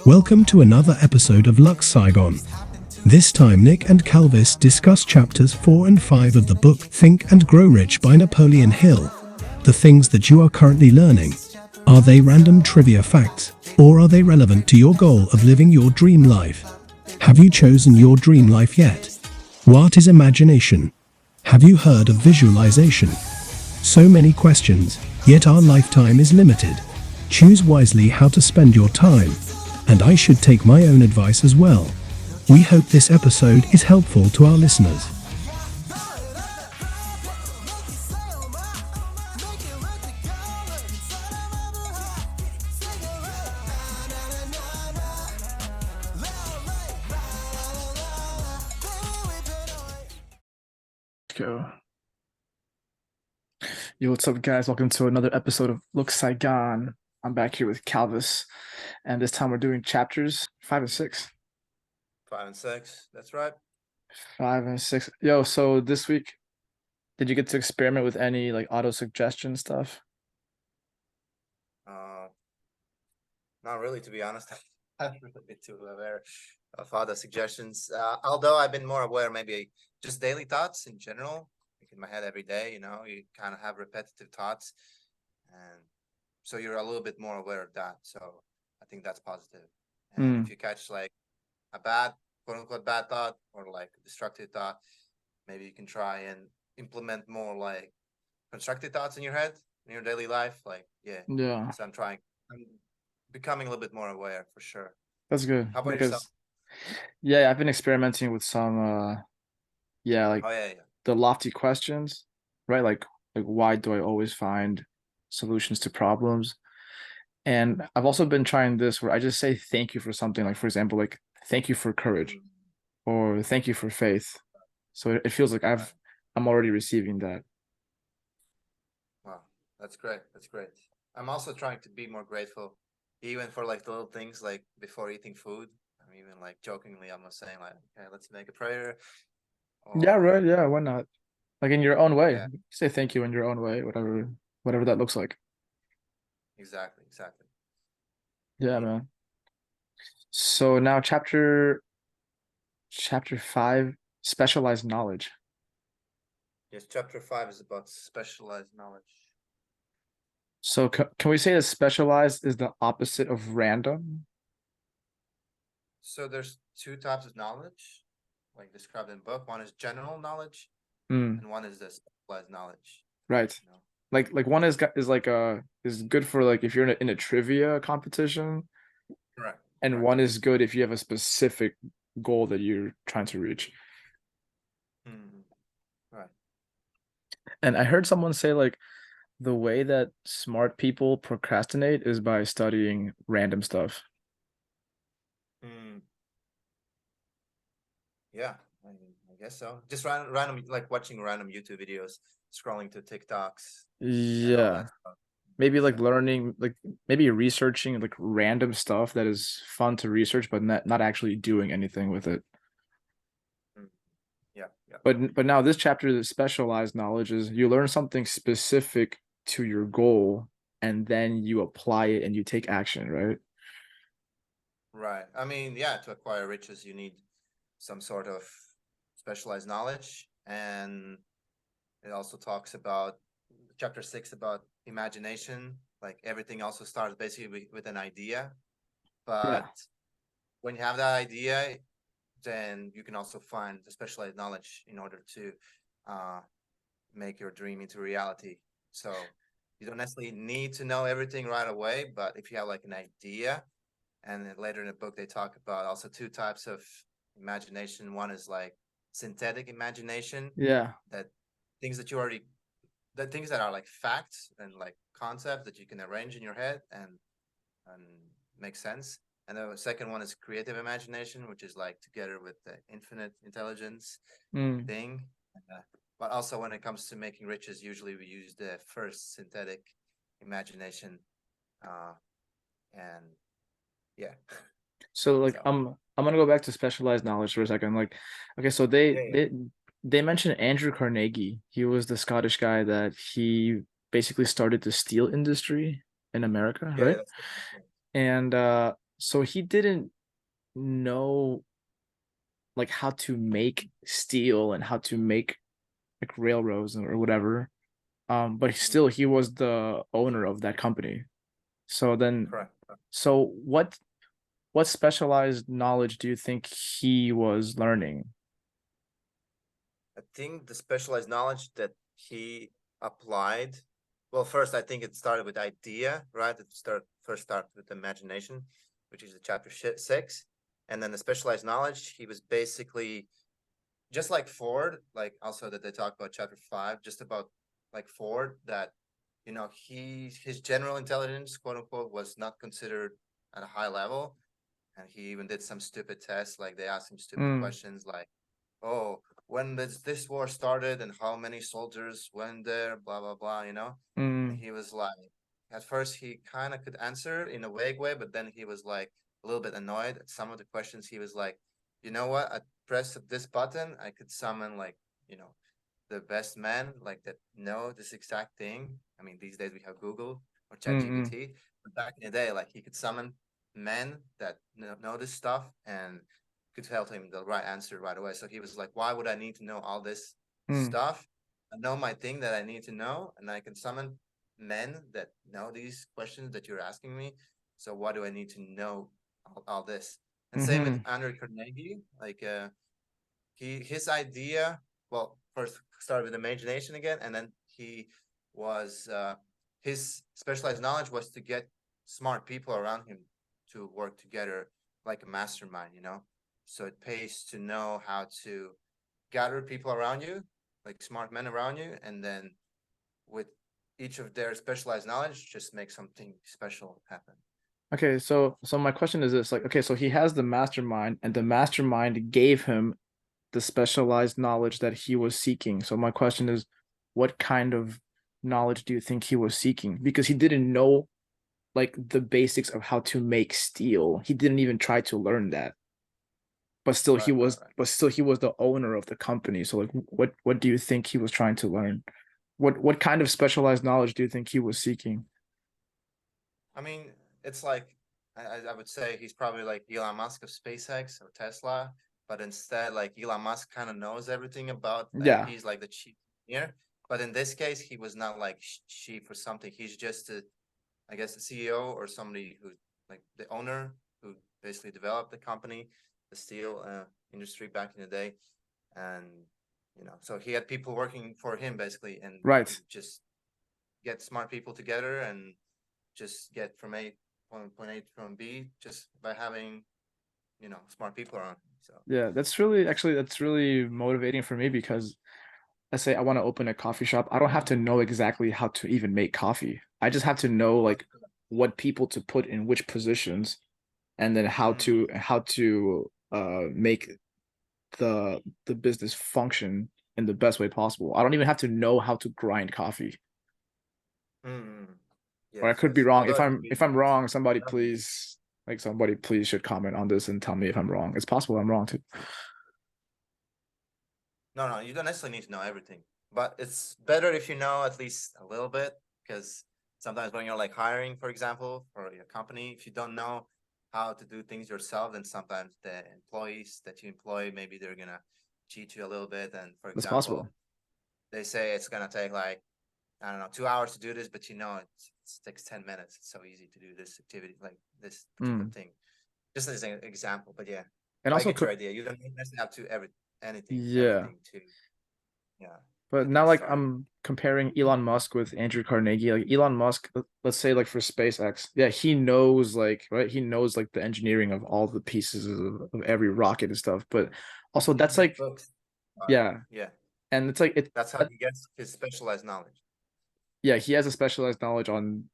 Welcome to another episode of Lux Saigon. This time Nick and Kalvis discuss chapters 4 and 5 of the book Think and Grow Rich by Napoleon Hill. The things that you are currently learning, are they random trivia facts, or are they relevant to your goal of living your dream life? Have you chosen your dream life yet? What is imagination? Have you heard of visualization? So many questions, yet our lifetime is limited. Choose wisely how to spend your time. And I should take my own advice as well. We hope this episode is helpful to our listeners. Go. Yo, what's up, guys? Welcome to another episode of Lux Saigon. I'm back here with Kalvis, and this time we're doing chapters 5 and 6. 5 and 6, that's right. 5 and 6. Yo, so this week, did you get to experiment with any like auto suggestion stuff? Not really, to be honest. I haven't really been too aware of auto suggestions. Although I've been more aware, maybe just daily thoughts in general, like in my head every day. You kind of have repetitive thoughts, and so you're a little bit more aware of that. So I think that's positive. And if you catch like a bad, quote unquote, bad thought or like a destructive thought, maybe you can try and implement more like constructive thoughts in your head in your daily life. Yeah, So I'm becoming a little bit more aware for sure. that's good. How about Because yourself? yeah, I've been experimenting with some Oh yeah. the lofty questions, right? Like why do I always find solutions to problems? And I've also been trying this where I just say thank you for something, like for example, like thank you for courage or thank you for faith. So it feels like I'm already receiving that. Wow, that's great. That's great. I'm also trying to be more grateful, even for like the little things like before eating food. I'm even like jokingly almost saying like, okay, let's make a prayer. Yeah, Or right. Yeah, why not? Like in your own way. yeah, Say thank you in your own way, whatever that looks like. exactly. Yeah, Indeed. man. So now chapter 5, specialized knowledge. Yes, chapter 5 is about specialized knowledge. So can we say that specialized is the opposite of random? So there's two types of knowledge, like described in the book. One is general knowledge, Mm, and one is the specialized knowledge. right. You know? Like one is good for like if you're in a trivia competition, Correct. and one is good if you have a specific goal that you're trying to reach. Mhm. Right. And I heard someone say like the way that smart people procrastinate is by studying random stuff. Mm. Yeah, I guess so. Just random, like watching random YouTube videos, scrolling to TikToks, and all Yeah. that stuff. Maybe like So learning, like maybe researching like random stuff that is fun to research, but not actually doing anything with it. mm, yeah. But now this chapter, the specialized knowledge is you learn something specific to your goal, and then you apply it and you take action, right? Right. I mean, yeah, to acquire riches, you need some sort of specialized knowledge, and it also talks about chapter 6 about imagination. Like everything also starts basically with an idea, Yeah. but when you have that idea, then you can also find the specialized knowledge in order to uh, make your dream into reality. So you don't necessarily need to know everything right away, but if you have like an idea, and then later in the book they talk about also two types of imagination. One is like synthetic imagination, Yeah. that things that you already, the things that are like facts and like concepts that you can arrange in your head and make sense. And the second one is creative imagination, which is like together with the infinite intelligence Mm. thing. But also when it comes to making riches, usually we use the first synthetic imagination. And yeah. So like So I'm gonna go back to specialized knowledge for a second. Like, okay, so yeah. they mentioned Andrew Carnegie. He was the Scottish guy that he basically started the steel industry in America, Yeah, right? that's good. And So he didn't know like how to make steel and how to make like railroads or whatever. But still he was the owner of that company. So then, Correct. so what specialized knowledge do you think he was learning? I think the specialized knowledge that he applied, well, first I think it started with idea, right? First start with imagination, which is the chapter 6, and then the specialized knowledge. He was basically just like Ford, like also that they talk about chapter 5, just about like Ford, that his general intelligence, quote unquote, was not considered at a high level, and he even did some stupid tests, like they asked him stupid Mm, questions, like, oh, when this war started and how many soldiers went there, blah blah blah, and mm, he was like, at first he kind of could answer in a vague way, but then he was like a little bit annoyed at some of the questions. He was like, you know what, I pressed this button, I could summon, like, you know the best men like that know this exact thing. I mean, these days we have Google or mm, mm, ChatGPT, but back in the day, like, he could summon men that know this stuff and could tell him the right answer right away. So he was like, why would I need to know all this mm, stuff? I know my thing that I need to know, and I can summon men that know these questions that you're asking me. So why do I need to know all this? And same with mm, Andrew Carnegie. Like, his idea, well, first started with imagination again, and then he was his specialized knowledge was to get smart people around him to work together like a mastermind, so it pays to know how to gather people around you, like smart men around you, and then with each of their specialized knowledge, just make something special happen. Okay, so my question is this, like, okay, so he has the mastermind, and the mastermind gave him the specialized knowledge that he was seeking. So my question is, what kind of knowledge do you think he was seeking? Because he didn't know like the basics of how to make steel. He didn't even try to learn that. Right, right, right. But still he was the owner of the company. So like what do you think he was trying to learn? What kind of specialized knowledge do you think he was seeking? I mean, it's like I would say he's probably like Elon Musk of SpaceX or Tesla, but instead, like, Elon Musk kind of knows everything about, like, Yeah. he's like the chief engineer. But in this case, he was not like chief or something. He's just I guess, the CEO or somebody who, like, the owner who basically developed the company, the steel industry back in the day, and so he had people working for him basically, and he Right. would just get smart people together and just get from point A from B just by having smart people around. So Yeah, that's really motivating for me because let's say I want to open a coffee shop. I don't have to know exactly how to even make coffee. I just have to know like what people to put in which positions and then mm, how to make the business function in the best way possible. I don't even have to know how to grind coffee. mm, Or I yes, could be yes. wrong. Although If I'm wrong, everything. somebody please should comment on this and tell me if I'm wrong. It's possible I'm wrong too. No, no, you don't necessarily need to know everything, but it's better if you know at least a little bit, because sometimes when you're like hiring, for example, for your company, if you don't know how to do things yourself, then sometimes the employees that you employ, maybe they're gonna cheat you a little bit. And for That's possible. example, they say it's gonna take like, I don't know, 2 hours to do this, but it takes 10 minutes. It's so easy to do this activity, like this particular Mm. thing. Just as an example, but yeah, And I also get your idea. You don't necessarily have to yeah. everything to, yeah, But get now, things like, started. I'm comparing Elon Musk with Andrew Carnegie. Like Elon Musk, let's say, like for SpaceX, yeah, he knows, like, right, he knows like the engineering of all the pieces of every rocket and stuff. But also, He that's read like, books. yeah, Yeah, and it's like that's how he gets his specialized knowledge. yeah, he has a specialized knowledge on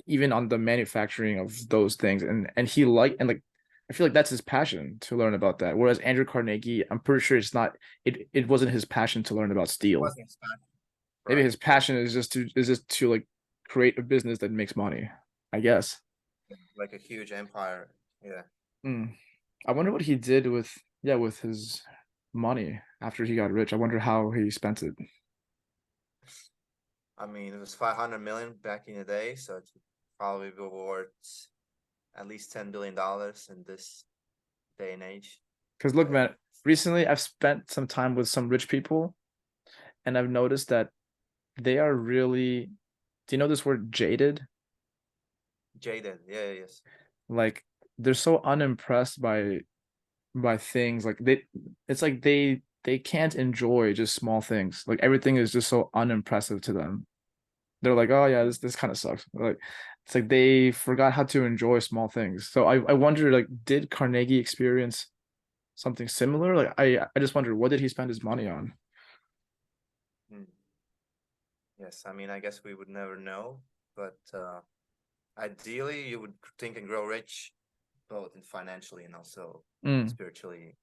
even on the manufacturing of those things, and he like I feel like that's his passion to learn about that. Whereas Andrew Carnegie, I'm pretty sure it wasn't his passion to learn about It steel. wasn't his passion. Maybe Right, his passion is just to like create a business that makes money, I guess. like a huge empire. Yeah, Mm. I wonder what he did with yeah with his money after he got rich. I wonder how he spent it. I mean, it was 500 million back in the day, so it's probably worth. at least $10 billion in this day and age. Because look, man, recently I've spent some time with some rich people, and I've noticed that they are really, do you know this word jaded? Jaded, yeah, yes. Like they're so unimpressed by things. Like it's like they can't enjoy just small things. Like everything is just so unimpressive to them. They're like, oh yeah, this kind of sucks. Like it's like they forgot how to enjoy small things. So I wonder, like, did Carnegie experience something similar? Like I just wonder, what did he spend his money on? Hmm. Yes, I mean, I guess we would never know, but ideally, you would think and grow rich, both in financially and also Mm. spiritually,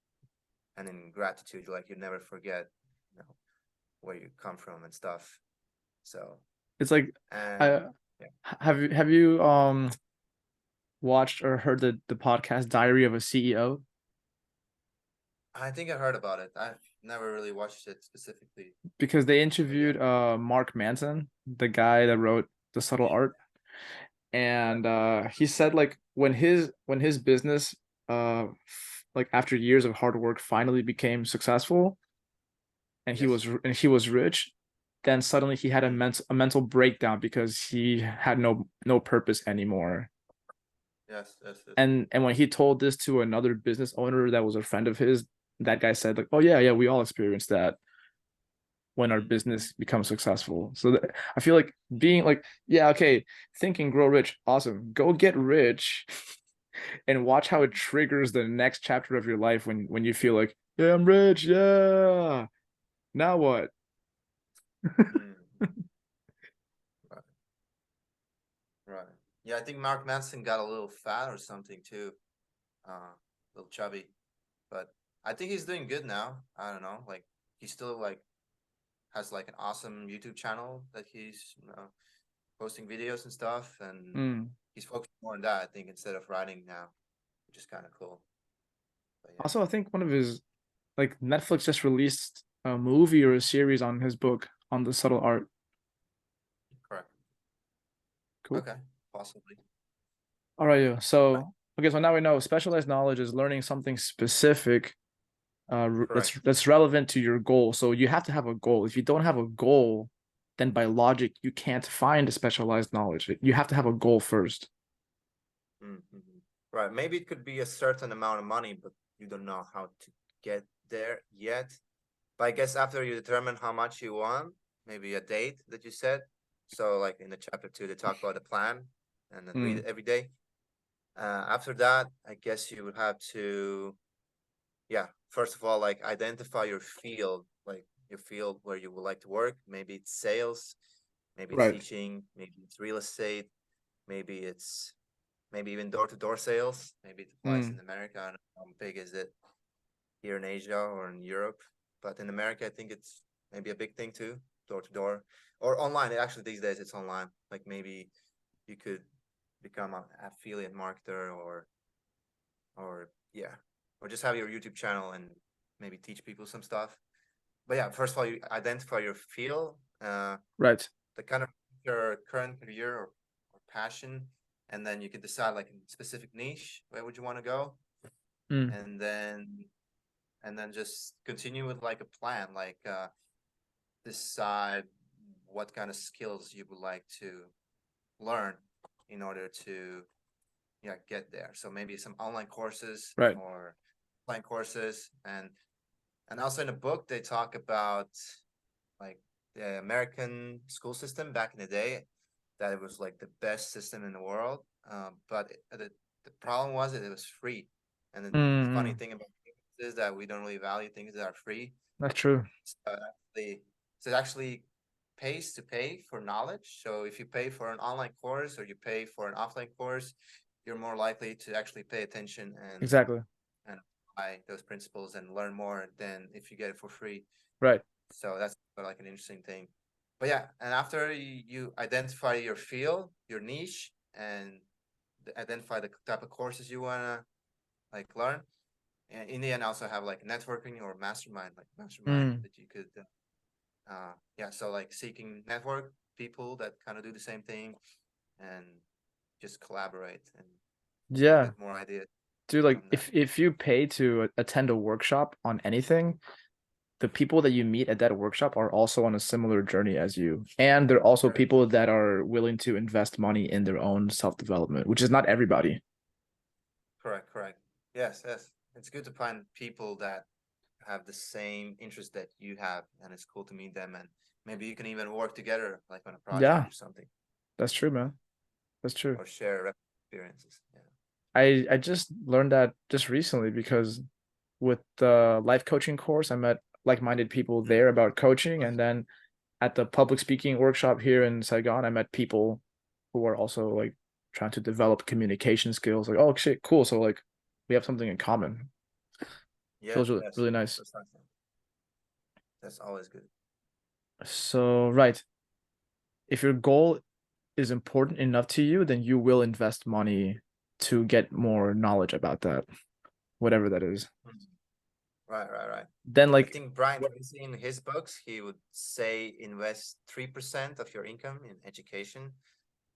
and in gratitude. Like you never forget, you know, where you come from and stuff. So, It's like, and I yeah, have you watched or heard the podcast Diary of a CEO? I think I heard about it. I've never really watched it specifically, Because they but yeah. interviewed Mark Manson, the guy that wrote The Subtle Art, and he said, like, when his business like after years of hard work finally became successful, and Yes. he was rich, then suddenly he had a Mm. mental breakdown because he had no purpose anymore. Yes, yes, yes. And when he told this to another business owner that was a friend of his, that guy said, like, oh yeah, we all experienced that when our Mm. business becomes successful. So I feel like being like, yeah, okay, think and grow rich, awesome, go get rich, and watch how it Mm. triggers the next chapter of your life when you feel like, yeah, I'm rich, yeah, now what? Mm. Right, right. Yeah, I think Mark Manson got a little fat or something too, a little chubby, but I think he's doing good now. I don't know, like he's still like has like an awesome YouTube channel that he's posting videos and stuff, and Mm. he's focused more on that, I think, instead of writing now, which is kind of cool. But yeah, Also, I think one of his, like, Netflix just released a movie or a series on his book on the subtle art. correct. Cool. Okay, possibly. All right, yeah. Right. So okay, so now we know specialized knowledge is learning something specific Correct. that's relevant to your goal. So you have to have a goal. If you don't have a goal, then by logic you can't find a specialized knowledge. You have to have a goal first. Mm-hmm. Right. Maybe it could be a certain amount of money, but you don't know how to get there yet. But I guess after you determine how much you want, maybe a date that you said. So, like in the chapter 2, they talk about a plan and then read Mm, it every day. After that, I guess you would have to, yeah, first of all, like identify your field, like your field where you would like to work. Maybe it's sales, maybe it's right. teaching, maybe it's real estate, maybe it's maybe even door-to-door sales. Maybe it applies in Mm, America. I don't know how big is it here in Asia or in Europe, but in America, I think it's maybe a big thing too, door-to-door or online. Actually, these days it's online. Like maybe you could become an affiliate marketer or yeah, or just have your YouTube channel and maybe teach people some stuff. But yeah, first of all, you identify your field, right. the kind of your current career or passion, and then you could decide like a specific niche where would you want to go, Mm, and then just continue with like a plan, like decide what kind of skills you would like to learn in order to yeah get there. So maybe some online courses right. or offline courses, and also in the book they talk about like the American school system back in the day, that it was like the best system in the world. But the problem was that it was free. And then the funny Mm, thing about it is that we don't really value things that are free. that's true. So it actually pays to pay for knowledge. So if you pay for an online course or you pay for an offline course, you're more likely to actually pay attention Exactly. and apply those principles and learn more than if you get it for free. Right. So that's like an interesting thing. But yeah, and after you identify your field, your niche, and identify the type of courses you wanna like learn, and in the end, also have like networking or mastermind Mm, that you could, yeah. So like seeking network people that kind of do the same thing, and just collaborate and Yeah, get more ideas dude, like from that. if you pay to attend a workshop on anything, the people that you meet at that workshop are also on a similar journey as you. And they're also Correct. people that are willing to invest money in their own self-development, which is not everybody. Correct. Correct. Yes. Yes. It's good to find people that have the same interest that you have, and it's cool to meet them, and maybe you can even work together, like on a project Yeah, or something, that's true, man. That's true. or share experiences. Yeah. I just learned that just recently because with the life coaching course, I met like-minded people Mm. there about coaching, Nice. and then at the public speaking workshop here in Saigon, I met people who are also like trying to develop communication skills. Like, oh shit, cool. So like we have something in common. Yes. Feels really, Yes. really nice. Precisely. That's always good. So right, if your goal is important enough to you, then you will invest money to get more knowledge about that, whatever that is. Mm. Right. Right. Right. Then I like think Brian Tracy in his books, he would say invest 3% of your income in education.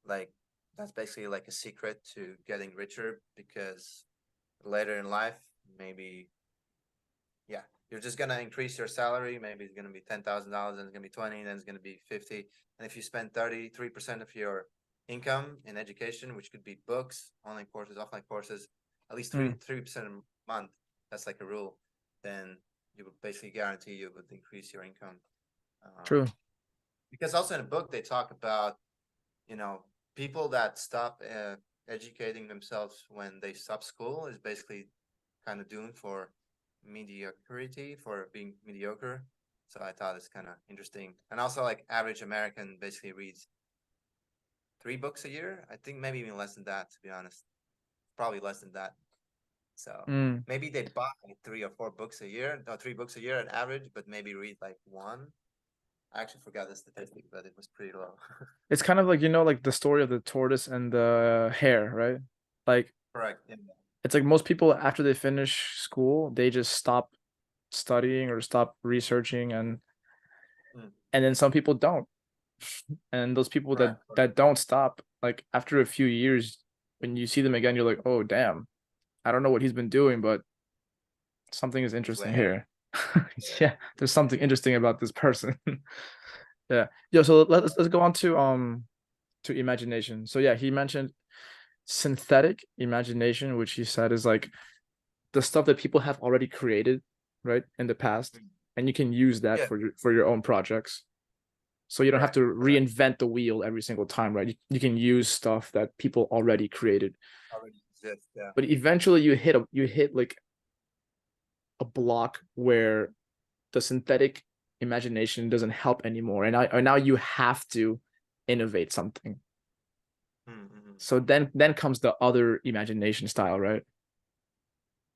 Like that's basically like a secret to getting richer, because later in life, maybe, yeah, you're just gonna increase your salary. Maybe it's gonna be $10,000, and it's gonna be 20, then it's gonna be 50. And if you spend 33% of your income in education, which could be books, online courses, offline courses, at least mm, 3% a month, that's like a rule, then you would basically guarantee you would increase your income. true. Because also in the book they talk about, you know, people that stop educating themselves when they stop school is basically kind of doomed for mediocrity, for being mediocre. So I thought it's kind of interesting. And also, like, average American basically reads 3 books a year. I think maybe even less than that, to be honest. Probably less than that. So Mm. maybe they buy 3 or 4 books a year, no, 3 books a year on average, but maybe read like one. I actually forgot the statistic, but it was pretty low. It's kind of like, like the story of the tortoise and the hare, right? Like Correct. Yeah. it's like most people after they finish school, they just stop studying or stop researching, Mm. and then some people don't. And those people that Correct. Correct. that don't stop, like after a few years, when you see them again, you're like, oh damn, I don't know what he's been doing, but something is He's way interesting ahead. here. Yeah. Yeah, there's something interesting about this person. Yeah. Yeah, so let's go on to imagination. So yeah, he mentioned synthetic imagination, which he said is like the stuff that people have already created, right, in the past, Mm. and you can use that Yeah. for your own projects. So you don't have Correct. to Correct. reinvent the wheel every single time, right? You can use stuff that people already created. Already exists. Yeah. But eventually you hit like a block where the synthetic imagination doesn't help anymore, and now you have to innovate something. Mm-hmm. So then comes the other imagination style, right?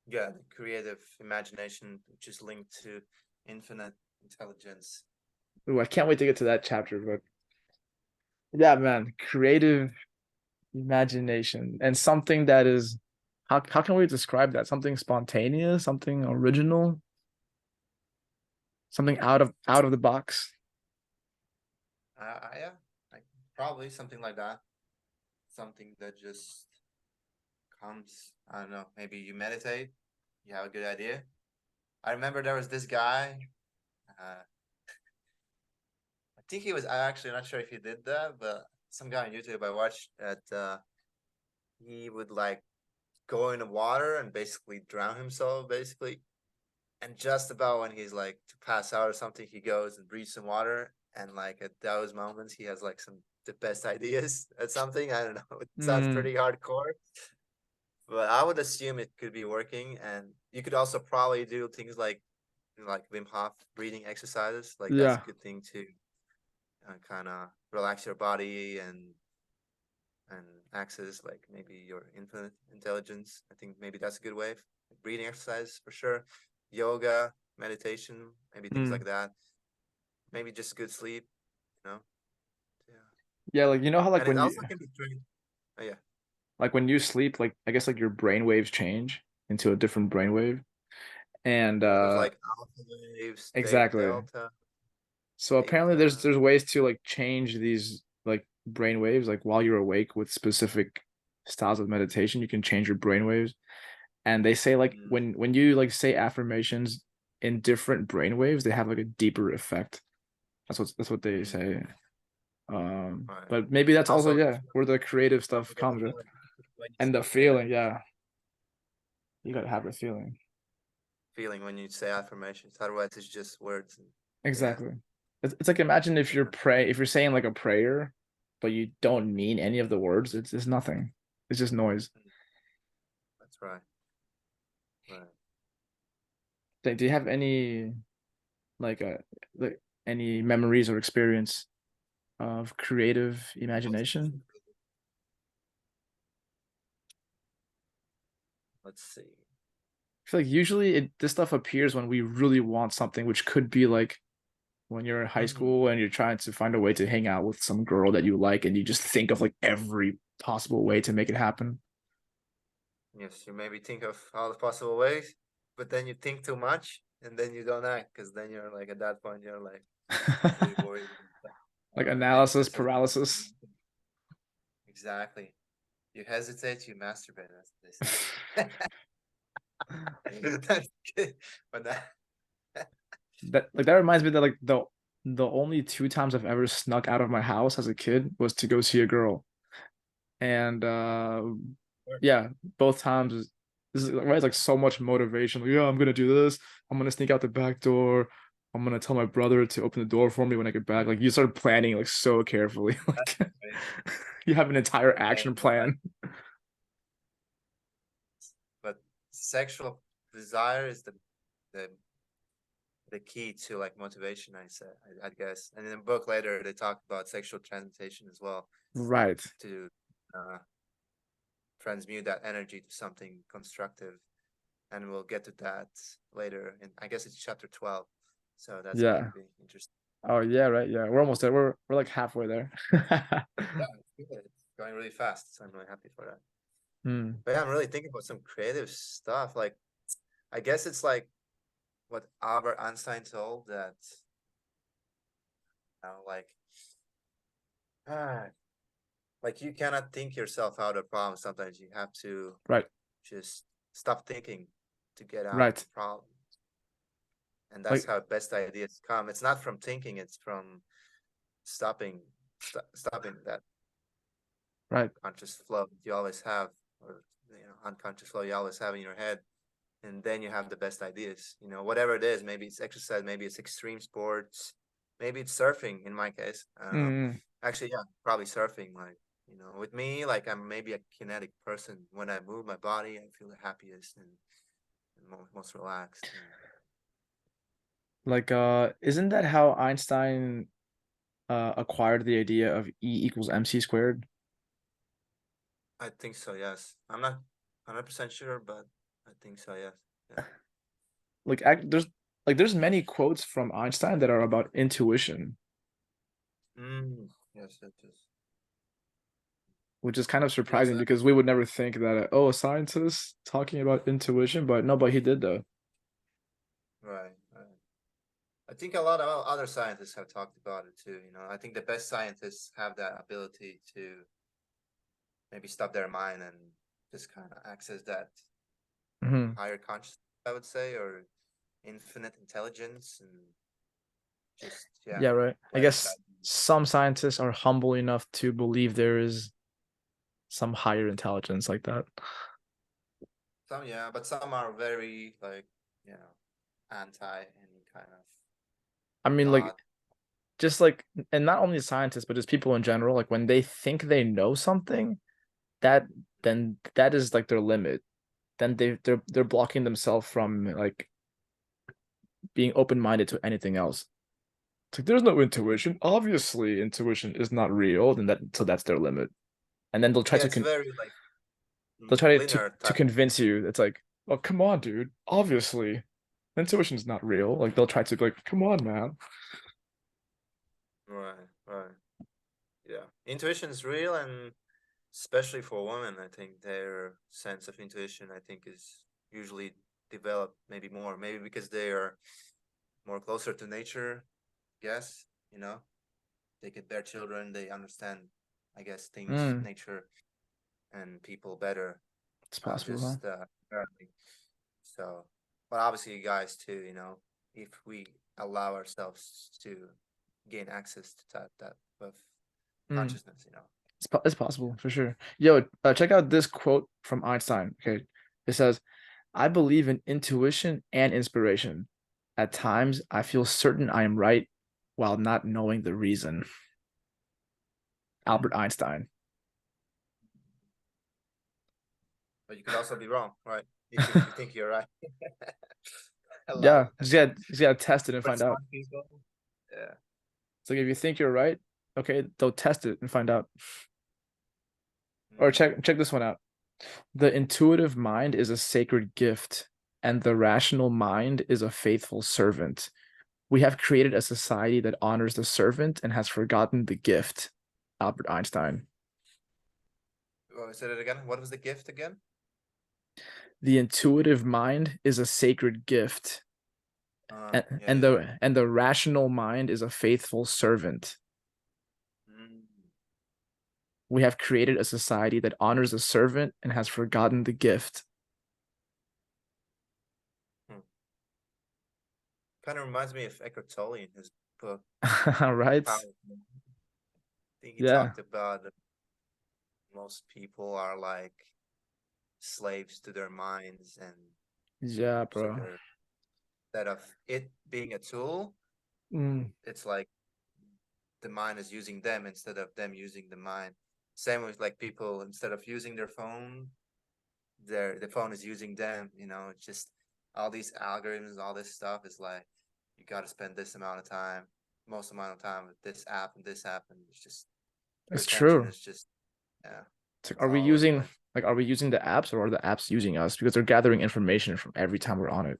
Yeah, the creative imagination, which is linked to infinite intelligence. Ooh, I can't wait to get to that chapter, but yeah, man, creative imagination and something that is how can we describe that? Something spontaneous, something original, something out of the box. Yeah, like probably something like that. Something that just comes. I don't know. Maybe you meditate. You have a good idea. I remember there was this guy. I think he was. I actually not sure if he did that, but some guy on YouTube I watched that. He would like go in the water and basically drown himself, basically. And just about when he's like to pass out or something, he goes and breathes some water. And like at those moments, he has like some the best ideas at something. I don't know. It sounds Mm, pretty hardcore, but I would assume it could be working. And you could also probably do things like Wim Hof breathing exercises. Like that's a yeah. good thing to kind of relax your body and access like maybe your infinite intelligence. I think maybe that's a good way. Breathing exercise for sure, yoga, meditation, maybe things Mm. like that. Maybe just good sleep, you know. Yeah, Yeah, like how like and it when you also can be trained. Oh yeah, like when you sleep, like I guess like your brain waves change into a different brainwave. And yeah. There's like alpha waves, exactly. delta, So apparently there's theta. there's ways to like change these like brain waves like while you're awake with specific styles of meditation, you can change your brainwaves. And they say like Mm, when you like say affirmations in different brainwaves, they have like a deeper effect. That's what they mm, say. right. But maybe that's also, Also, yeah, where the creative don't stuff forget the comes, right? feeling when you And the say that feeling, yeah, you gotta have the feeling. feeling when you say affirmations. Otherwise, it's just words. And, yeah, Exactly. It's like, imagine if yeah, if you're saying like a prayer, but you don't mean any of the words. It's nothing. It's just noise. mm, that's right. Right. Do you have any like like any memories or experience of creative imagination? Let's see. I feel like usually this stuff appears when we really want something, which could be like when you're in high Hmm. school and you're trying to find a way to hang out with some girl that you like, and you just think of like every possible way to make it happen. Yes, you maybe think of all the possible ways, but then you think too much, and then you don't act because then you're like at that point you're like really worried. Like And analysis that's a paralysis. exactly. You hesitate, you masturbate, as they say. That's good. But that, That reminds me that like the only two times I've ever snuck out of my house as a kid was to go see a girl. And yeah, both times this is right, like so much motivation. Like, yeah, I'm gonna do this. I'm gonna sneak out the back door. I'm gonna tell my brother to open the door for me when I get back. Like you start planning like so carefully. that's Like great. you have an entire And action like, plan. but sexual desire is the the key to like motivation. I said, I guess. And in the book later, they talk about sexual transmutation as well Right. to uh, transmute that energy to something constructive. And we'll get to that later. And I guess it's chapter 12. So that's going to Yeah. be interesting. Oh yeah, right. Yeah. We're almost there. We're like halfway there. Yeah, it's good. It's going really fast. So I'm really happy for that. Hmm. But yeah, I'm really thinking about some creative stuff. Like, I guess it's like what Albert Einstein told that, like, ah, like you cannot think yourself out of a problem. Sometimes you have to Right. just stop thinking to get out of the Right. problem. And that's Like how best ideas come. It's not from thinking, it's from stopping that right. conscious flow you always have, or unconscious flow you always have in your head. And then you have the best ideas, whatever it is. Maybe it's exercise, maybe it's extreme sports, maybe it's surfing in my case. Mm. Actually, yeah, probably surfing. Like, with me, like I'm maybe a kinetic person. When I move my body, I feel the happiest and most relaxed. And Like isn't that how Einstein acquired the idea of E equals mc squared? I think so, yes. I'm not 100% sure, but I think so, yes. Yeah. Like there's many quotes from Einstein that are about intuition, Yes, it is. which is kind of He was surprising because we would never think that a scientist talking about intuition, but no, but he did though. right, right. I think a lot of other scientists have talked about it too. I think the best scientists have that ability to maybe stop their mind and just kind of access that Hmm. higher consciousness, I would say, or infinite intelligence, and just, yeah, Yeah, right. I let it guess guide you. some scientists are humble enough to believe there is some higher intelligence like that. Some, yeah, but some are very like, anti any kind of I mean, like thought. just like, and not only scientists, but just people in general, like when they think they know something, that then that is like their limit. Then they're blocking themselves from like being open-minded to anything else. It's like there's no Mm. intuition. Obviously, intuition is not real, and that's their limit. And then Yeah, it's very like they'll try linear to type. convince you. It's like, oh come on, dude. Obviously, intuition's not real. Like they'll try to be like, come on, man. Right, right. Yeah. Intuition is real, and especially for women, I think their sense of intuition, I think, is usually developed maybe more, maybe because they are more closer to nature, guess, you know. They get their children, they understand, I guess, things Mm, nature and people better, It's possible, huh? just early. So, but obviously, you guys too, you know, if we allow ourselves to gain access to that of Mm. consciousness, you know. It's possible for sure. Yo, check out this quote from Einstein. Okay, it says, "I believe in intuition and inspiration. At times, I feel certain I am right, while not knowing the reason." Albert Einstein. But you could also be wrong, right? If you think you're right. I love Yeah, it. just gotta test it and But find out. smart people, yeah. So if you think you're right, okay, they'll test it and find out. Or Mm. check this one out. The intuitive mind is a sacred gift, and the rational mind is a faithful servant. We have created a society that honors the servant and has forgotten the gift. Albert Einstein. Oh, said it again. What was the gift again? The intuitive mind is a sacred gift, and, Yeah, and yeah. the and the rational mind is a faithful servant. Mm. We have created a society that honors the servant and has forgotten the gift. Hmm. Kind of reminds me of Eckhart Tolle in his book. Right? Power. I think he Yeah. talked about that most people are like slaves to their minds, and Yeah, so bro. they're, instead of it being a tool, Mm, it's like the mind is using them instead of them using the mind. Same with like people, instead of using their phone, the phone is using them. You know, it's just all these algorithms, all this stuff is like you got to spend this amount of time, most amount of time with this app and this app, and it's just your it's attention true. is just, yeah, It's like, it's all in like, are we using the apps or are the apps using us? Because they're gathering information from every time we're on it.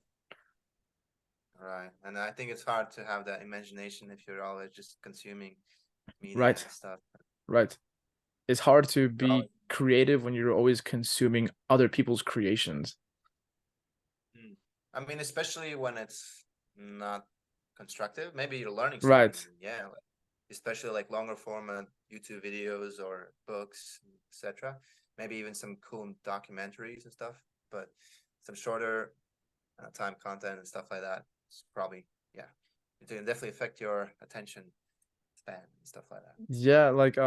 right. And I think it's hard to have that imagination if you're always just consuming media Right. and stuff. Right. It's hard to You're be always, creative when you're always consuming other people's creations. mm. I mean, especially when it's not constructive. Maybe you're learning something, Right. yeah, like, especially like longer format YouTube videos or books, etc. Maybe even some cool documentaries and stuff. But some shorter time content and stuff like that, it's probably, yeah, it can definitely affect your attention span and stuff like that. Yeah, like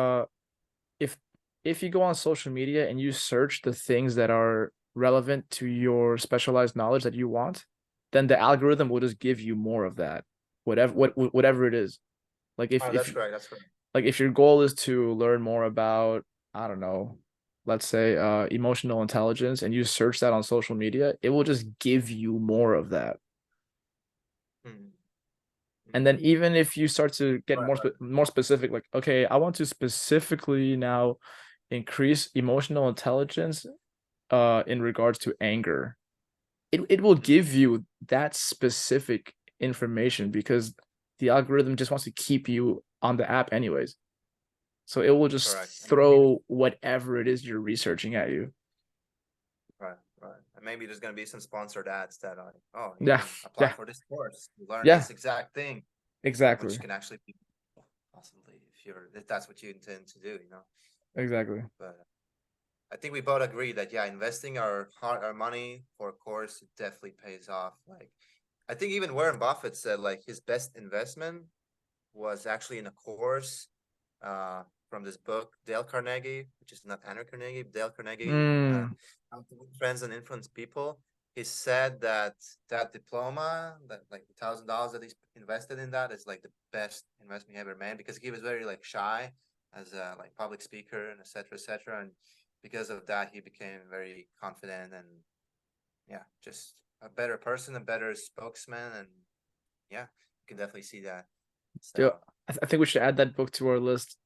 if if you go on social media and you search the things that are relevant to your specialized knowledge that you want, then the algorithm will just give you more of that, whatever it is. Like Oh, that's correct. That's correct. like if your goal is to learn more about, I don't know, let's say emotional intelligence, and you search that on social media, it will just give you more of that. Hmm. And then even if you start to get Right, right. more specific, like, okay, I want to specifically now increase emotional intelligence in regards to anger, it will Hmm. give you that specific information because the algorithm just wants to keep you on the app anyways. So it will just Correct. And maybe, throw whatever it is you're researching at you. right, right. And maybe there's going to be some sponsored ads that are, oh, you Yeah, can apply yeah, for this course, you learn yeah, this exact thing, exactly, which can actually be possibly if that's what you intend to do, you know. exactly. But I think we both agree that, yeah, investing our money for a course, it definitely pays off. Like, I think even Warren Buffett said like his best investment was actually in a course uh, from this book, Dale Carnegie, which is not Andrew Carnegie, Dale Carnegie, Mm, How to Win Friends and Influence People. He said that that diploma, that like $1,000 that he's invested in, that is like the best investment he ever made, because he was very like shy as a like public speaker and etc. etc. And because of that, he became very confident and, yeah, just a better person, a better spokesman, and, yeah, you can definitely see that. yeah, So, I think we should add that book to our list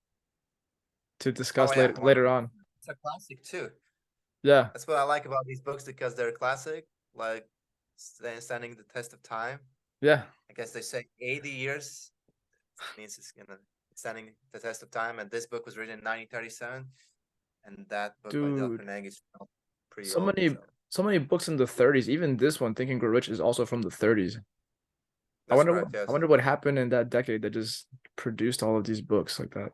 to oh discuss yeah, later on. it's a classic too. Yeah, That's what I like about these books, because they're classic, like standing the test of time. yeah, I guess they say 80 years means it's gonna standing the test of time. And this book was written in 1937, and that book by Dale dude. Carnegie is pretty So old. many So so many books in the 30s. Even this one, Think and Grow Rich, is also from the 30s. that's correct. I Yes. wonder what happened in that decade that just produced all of these books like that.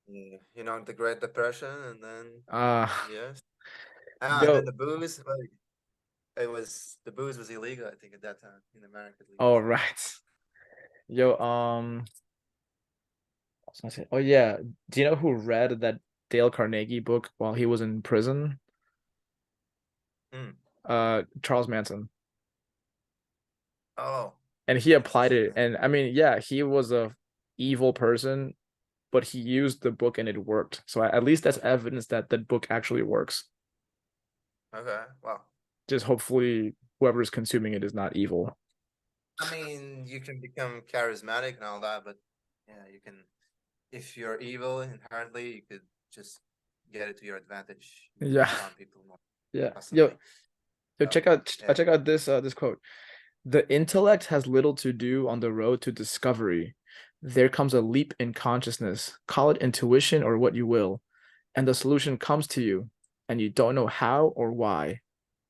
Yeah, you know, the Great Depression, and then Uh yes, and then yo, the booze. Like, the booze was illegal, I think, at that time in America, at oh least. right. Yo, I was gonna say, oh yeah. Do you know who read that Dale Carnegie book while he was in prison? Mm. Charles Manson. Oh, And he applied interesting. it. And I mean, yeah, he was a evil person, but he used the book and it worked. So at least that's evidence that the book actually works. Okay, well, Just hopefully whoever's consuming it is not evil. I mean, you can become charismatic and all that, but yeah, you can. If you're evil inherently, you could just get it to your advantage. You can Yeah, harm people more yeah. constantly. Yo, So, yeah. check out this quote. The intellect has little to do on the road to discovery. There comes a leap in consciousness. Call it intuition or what you will, and the solution comes to you, and you don't know how or why.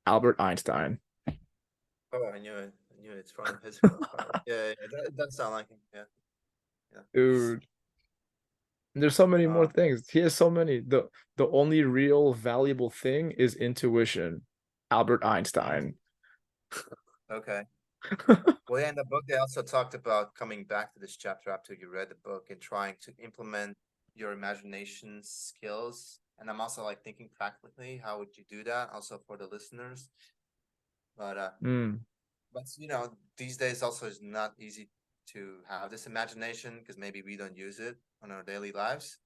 Albert Einstein. Oh, I knew it. I knew it's from his quote, probably. Yeah, yeah, that does sound like him. Yeah, yeah. Dude, there's so many more Uh, things. He has so many. The only real valuable thing is intuition. Albert mm, Einstein. okay. Well, yeah, in the book, they also talked about coming back to this chapter after you read the book and trying to implement your imagination skills. And I'm also like thinking practically, how would you do that? Also for the listeners. But Mm, you know, these days also is not easy to have this imagination because maybe we don't use it on our daily lives.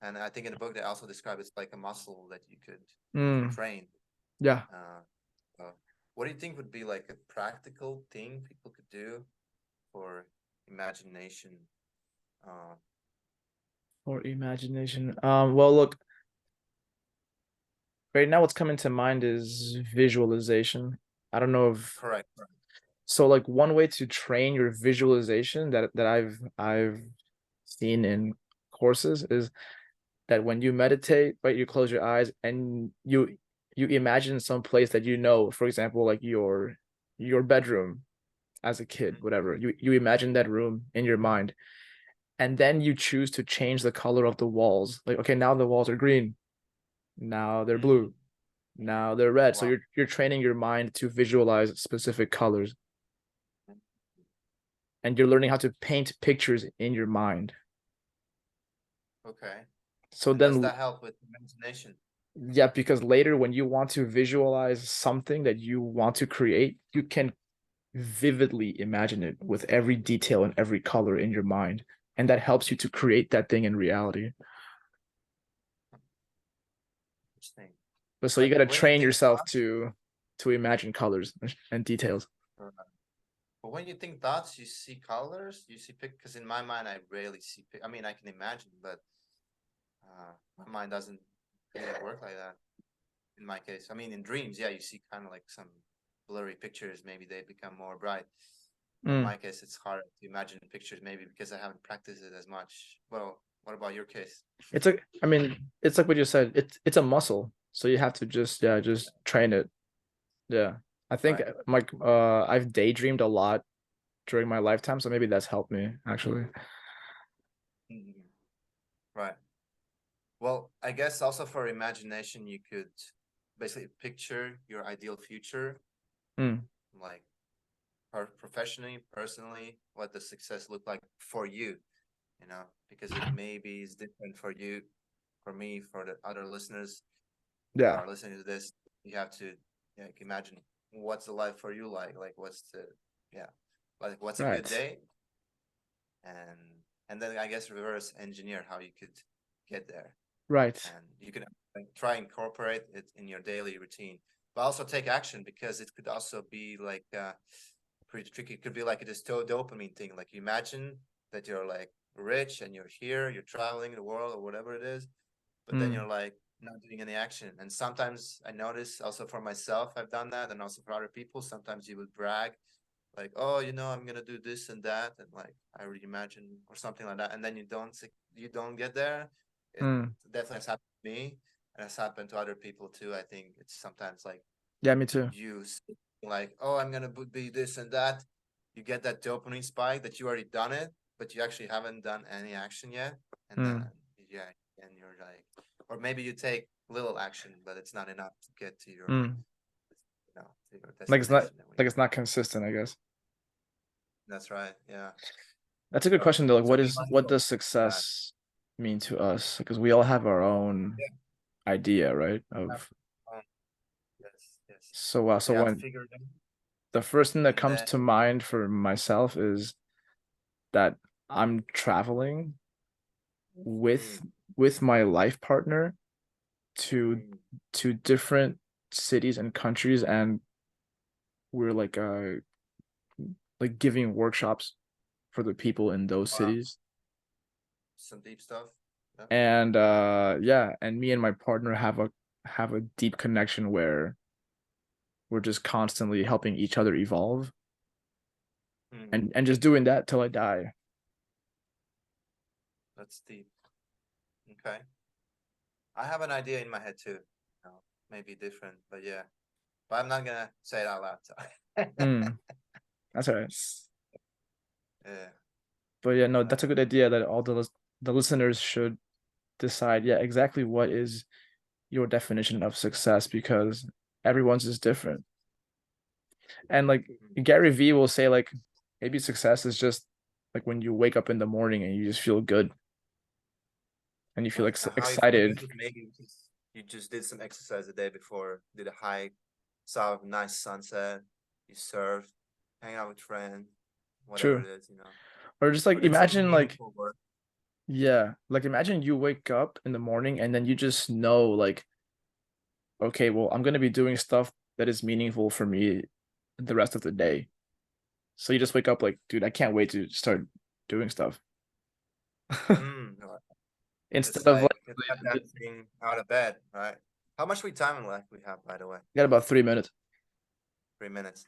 And I think in the book they also describe it's like a muscle that you could mm, train. yeah. Uh, uh, what do you think would be like a practical thing people could do for imagination? Uh, Or imagination. Well, look, right now what's coming to mind is visualization. I don't know if correct. Correct. so like one way to train your visualization that I've seen in courses is that when you meditate, right, you close your eyes and you imagine some place that you know, for example, like your bedroom as a kid, Mhm. whatever. You imagine that room in your mind, and then you choose to change the color of the walls. Like, okay, now the walls are green, now they're Mm. blue, now they're red. So Wow. you're training your mind to visualize specific colors, and you're learning how to paint pictures in your mind. Okay. So And does then that help with imagination? yeah, because later when you want to visualize something that you want to create, you can vividly imagine it with every detail and every color in your mind. And that helps you to create that thing in reality. Interesting. But so you But got to when you train think yourself thoughts, to imagine colors and details. but when you think thoughts, you see colors, you see pic. Because in my mind, I rarely see. I mean, I can imagine, but my mind doesn't really work like that. In my case, I mean, in dreams, yeah, you see kind of like some blurry pictures. Maybe they become more bright. But in Mm. my case, it's hard to imagine pictures, maybe because I haven't practiced it as much. Well, what about your case? It's like I mean, it's like what you said. It's a muscle, so you have to just yeah, just train it. Yeah, I think Right. like I've daydreamed a lot during my lifetime, so maybe that's helped me actually. Mhm. Right. Well, I guess also for imagination, you could basically picture your ideal future, Mm. like professionally, personally, what does success look like for you, you know, because it maybe is different for you, for me, for the other listeners who Yeah. are listening to this. You have to like imagine what's the life for you like what's the yeah, like what's a good Right. day, and then I guess reverse engineer how you could get there, Right. and you can like, try and incorporate it in your daily routine, but also take action because it could also be like pretty tricky. It could be like a just dopamine thing. Like you imagine that you're like rich and you're here, you're traveling the world or whatever it is, but then Mm. you're like not doing any action. And sometimes I notice also for myself, I've done that, and also for other people. Sometimes you would brag, like, "Oh, you know, I'm gonna do this and that," and like I already imagine or something like that, and then you don't get there. It Mm. definitely has happened to me, and it's happened to other people too. I think it's sometimes like Yeah, me too. you like, "Oh, I'm gonna be this and that." You get that dopamine spike that you already done it, but you actually haven't done any action yet, and then Mm. yeah, and you're like, or maybe you take little action, but it's not enough to get to your, Mm. to your Like it's not destination. like it's not consistent, I guess. That's right. Yeah. That's a good question though. Like So be what mindful does of that. success mean to us? Because we all have our own Yeah. idea, right? Have, Of yes. Yes. so You have to when figure it out, the first thing that and comes then to mind for myself is that I'm traveling with mm, with my life partner to mm, different cities and countries, and we're like giving workshops for the people in those wow, cities. some deep stuff. Yeah. And yeah, and me and my partner have a deep connection where we're just constantly helping each other evolve, Mm, and just doing that till I die. that's deep. Okay. I have an idea in my head too. Maybe different, but yeah. But I'm not gonna say it out loud. So. Mm, that's all right. Yeah. But yeah, no, that's a Uh, good idea that all the listeners should decide, yeah, exactly what is your definition of success, because everyone's is different. And like mm. Gary Vee will say, like, maybe success is just like when you wake up in the morning and you just feel good and you feel Right. And how you feel excited. good is maybe because you just did some exercise the day before, did a hike, saw a nice sunset, you surfed, hang out with friends, whatever True. it is. Or just like But it's some imagine like, meaningful work. yeah, like imagine you wake up in the morning and then you just know like, okay, well, I'm gonna be doing stuff that is meaningful for me the rest of the day. So you just wake up like, dude, I can't wait to start doing stuff. Right. It's Instead of like like, it's not that thing out of bed, right? How much free time left we have, by the way? got about 3 minutes. 3 minutes.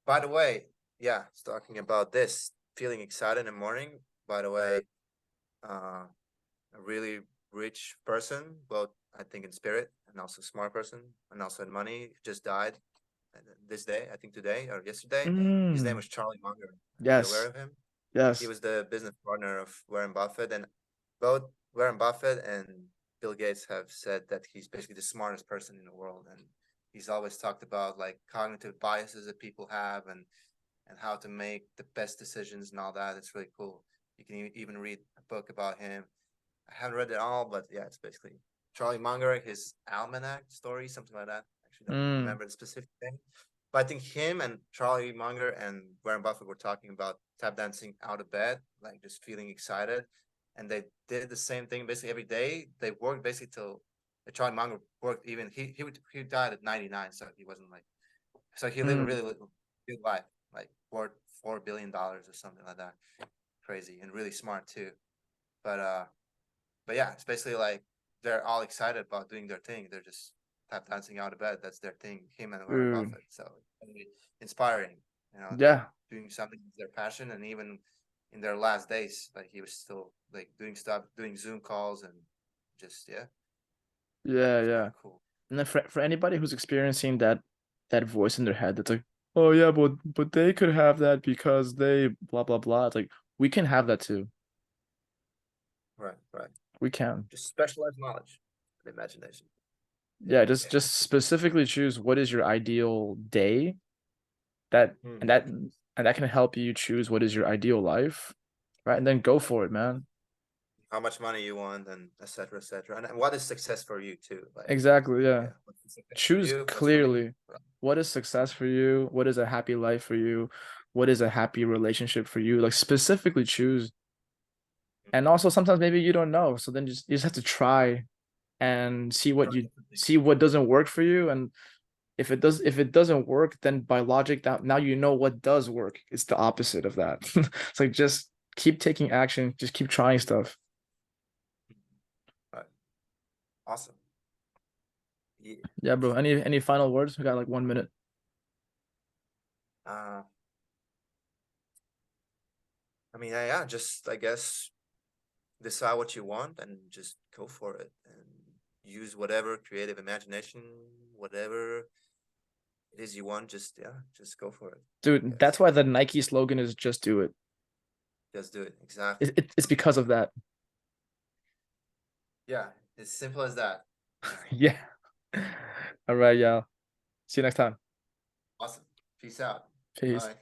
By the way, yeah, it's talking about this, feeling excited in the morning. By the way, a really rich person, both I think in spirit and also smart person, and also in money, just died this day, I think today or yesterday. His name Mm, was Charlie Munger. Are you aware yes, of him? He yes. was the business partner of Warren Buffett, and both Warren Buffett and Bill Gates have said that he's basically the smartest person in the world, and he's always talked about like cognitive biases that people have, and how to make the best decisions and all that. It's really cool. You can even read a book about him. I haven't read it all, but yeah, it's basically Charlie Munger, his almanac story, something like that. I actually don't Mm, remember the specific thing. But I think him and Charlie Munger and Warren Buffett were talking about tap dancing out of bed, like just feeling excited. And they did the same thing basically every day. They worked basically till Charlie Munger worked even he died at 99, so he wasn't like so he lived a mm, really good life, like worth $4 billion or something like that. Crazy and really smart too. But yeah, it's basically like they're all excited about doing their thing. They're just tap dancing out of bed. That's their thing. Him and Warren dude. Buffett. So it's really inspiring. They're Yeah, doing something with their passion, and even in their last days, like he was still like doing stuff, doing Zoom calls, and just yeah, yeah, it's kind yeah. of cool. And then for anybody who's experiencing that voice in their head that's like, oh yeah, but they could have that because they blah blah blah. It's like we can have that too. Right, right. We can. Just specialized knowledge and imagination. Yeah, Yeah. just specifically choose what is your ideal day, that Hmm. and that and that can help you choose what is your ideal life, right? And then go for it, man. How much money you want, and etc. etc. And what is success for you too? Like, Exactly, yeah. yeah, what's success for Choose you? What's for me? clearly what is success for you, what is a happy life for you, what is a happy relationship for you. Like specifically choose. And also sometimes maybe you don't know, so then you just have to try and Try different things. see what doesn't work for you. And if it doesn't work, then by logic that now you know what does work. It's the opposite of that. It's like just keep taking action, just keep trying stuff. Right. Awesome. Yeah. Yeah, bro. Any final words? We got like 1 minute. Uh, I mean, yeah, just I guess decide what you want and just go for it and use whatever creative imagination, whatever it is you want. Just yeah, just go for it. I Dude, that's guess why the Nike slogan is just do it. just do it. Exactly. It's because of that. Yeah, it's simple as that. Yeah. All right, y'all. See you next time. Awesome. Peace out. Peace. Bye.